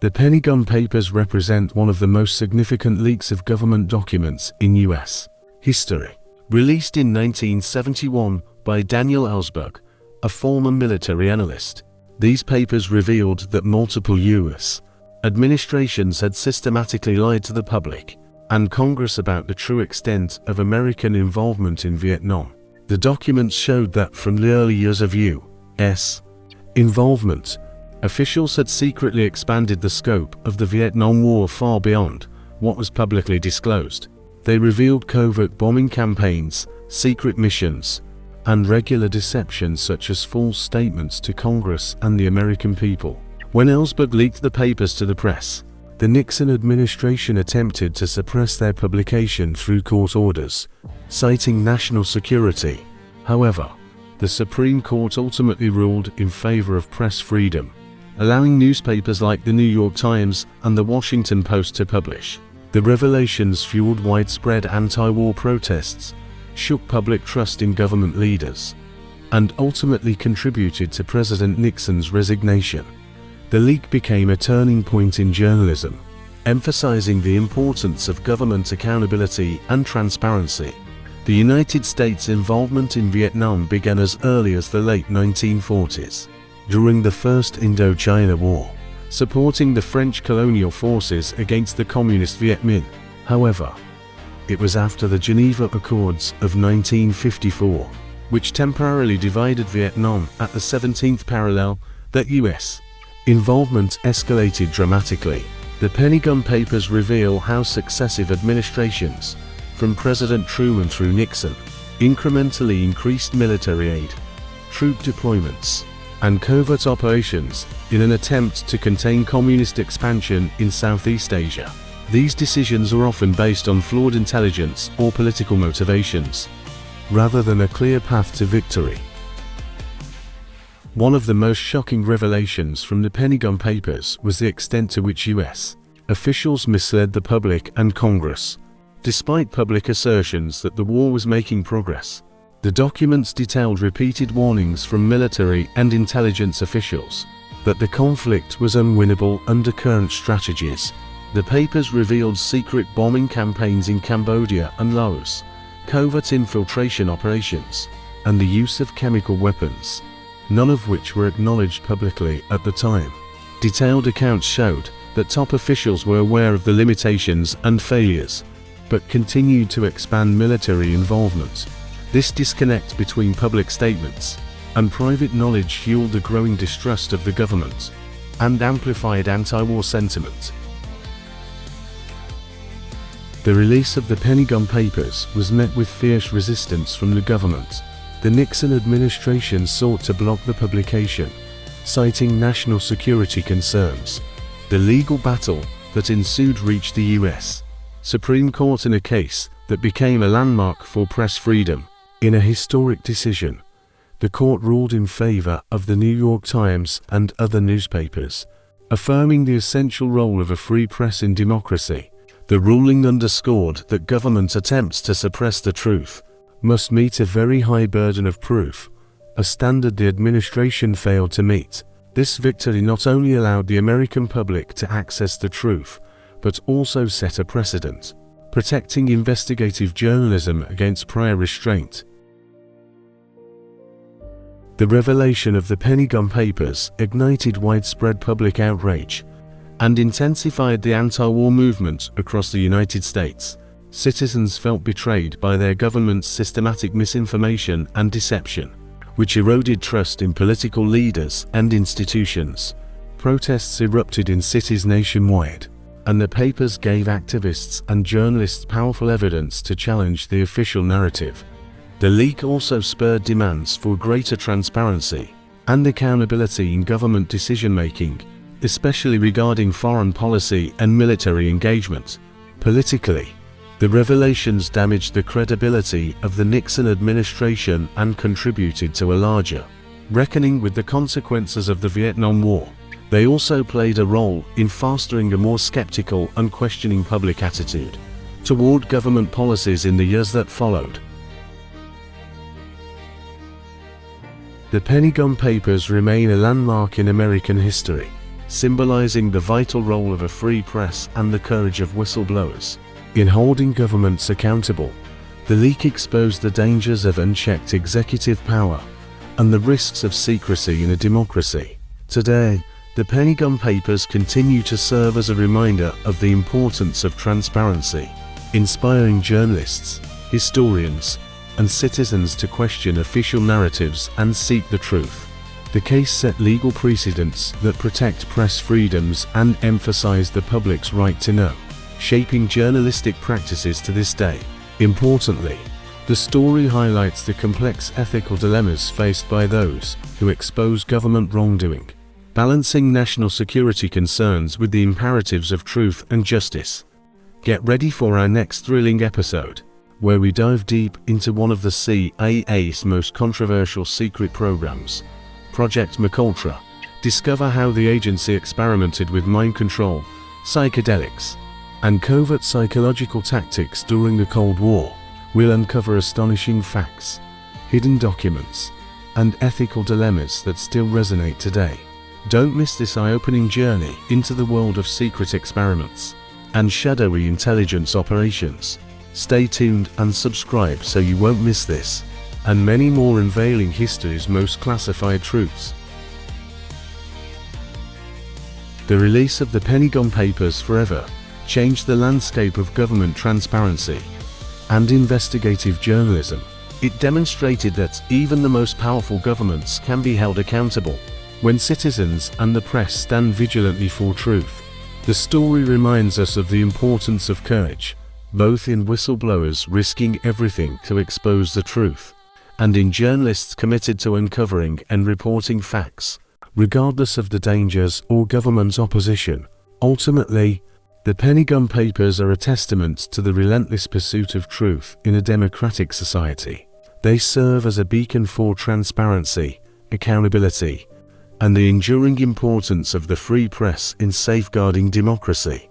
The Pentagon Papers represent one of the most significant leaks of government documents in U.S. history. Released in 1971 by Daniel Ellsberg, a former military analyst, these papers revealed that multiple U.S. administrations had systematically lied to the public and Congress about the true extent of American involvement in Vietnam. The documents showed that from the early years of U.S. involvement, officials had secretly expanded the scope of the Vietnam War far beyond what was publicly disclosed. They revealed covert bombing campaigns, secret missions, and regular deception such as false statements to Congress and the American people. When Ellsberg leaked the papers to the press, the Nixon administration attempted to suppress their publication through court orders, citing national security. However, the Supreme Court ultimately ruled in favor of press freedom, allowing newspapers like the New York Times and the Washington Post to publish. The revelations fueled widespread anti-war protests, shook public trust in government leaders, and ultimately contributed to President Nixon's resignation. The leak became a turning point in journalism, emphasizing the importance of government accountability and transparency. The United States' involvement in Vietnam began as early as the late 1940s. During the First Indochina War, supporting the French colonial forces against the Communist Viet Minh. However, it was after the Geneva Accords of 1954, which temporarily divided Vietnam at the 17th parallel, that U.S. involvement escalated dramatically. The Pentagon Papers reveal how successive administrations, from President Truman through Nixon, incrementally increased military aid, troop deployments, and covert operations in an attempt to contain communist expansion in Southeast Asia. These decisions are often based on flawed intelligence or political motivations, rather than a clear path to victory. One of the most shocking revelations from the Pentagon Papers was the extent to which U.S. officials misled the public and Congress. Despite public assertions that the war was making progress, the documents detailed repeated warnings from military and intelligence officials that the conflict was unwinnable under current strategies. The papers revealed secret bombing campaigns in Cambodia and Laos, covert infiltration operations, and the use of chemical weapons, none of which were acknowledged publicly at the time. Detailed accounts showed that top officials were aware of the limitations and failures, but continued to expand military involvement. This disconnect between public statements and private knowledge fueled a growing distrust of the government and amplified anti-war sentiment. The release of the Pentagon Papers was met with fierce resistance from the government. The Nixon administration sought to block the publication, citing national security concerns. The legal battle that ensued reached the U.S. Supreme Court in a case that became a landmark for press freedom. In a historic decision, the court ruled in favor of the New York Times and other newspapers, affirming the essential role of a free press in democracy. The ruling underscored that government attempts to suppress the truth must meet a very high burden of proof, a standard the administration failed to meet. This victory not only allowed the American public to access the truth, but also set a precedent, protecting investigative journalism against prior restraint. The revelation of the Pentagon Papers ignited widespread public outrage and intensified the anti-war movement across the United States. Citizens felt betrayed by their government's systematic misinformation and deception, which eroded trust in political leaders and institutions. Protests erupted in cities nationwide, and the papers gave activists and journalists powerful evidence to challenge the official narrative. The leak also spurred demands for greater transparency and accountability in government decision-making, especially regarding foreign policy and military engagement. Politically, the revelations damaged the credibility of the Nixon administration and contributed to a larger reckoning with the consequences of the Vietnam War. They also played a role in fostering a more skeptical and questioning public attitude toward government policies in the years that followed. The Pentagon Papers remain a landmark in American history, symbolizing the vital role of a free press and the courage of whistleblowers in holding governments accountable. The leak exposed the dangers of unchecked executive power and the risks of secrecy in a democracy. Today, the Pentagon Papers continue to serve as a reminder of the importance of transparency, inspiring journalists, historians, and citizens to question official narratives and seek the truth. The case set legal precedents that protect press freedoms and emphasize the public's right to know, shaping journalistic practices to this day. Importantly, the story highlights the complex ethical dilemmas faced by those who expose government wrongdoing, balancing national security concerns with the imperatives of truth and justice. Get ready for our next thrilling episode, where we dive deep into one of the CIA's most controversial secret programs, Project MKUltra. Discover how the agency experimented with mind control, psychedelics, and covert psychological tactics during the Cold War. We'll uncover astonishing facts, hidden documents, and ethical dilemmas that still resonate today. Don't miss this eye-opening journey into the world of secret experiments and shadowy intelligence operations. Stay tuned and subscribe so you won't miss this and many more unveiling history's most classified truths. The release of the Pentagon Papers forever changed the landscape of government transparency and investigative journalism. It demonstrated that even the most powerful governments can be held accountable when citizens and the press stand vigilantly for truth. The story reminds us of the importance of courage, both in whistleblowers risking everything to expose the truth, and in journalists committed to uncovering and reporting facts, regardless of the dangers or government opposition. Ultimately, the Pentagon Papers are a testament to the relentless pursuit of truth in a democratic society. They serve as a beacon for transparency, accountability, and the enduring importance of the free press in safeguarding democracy.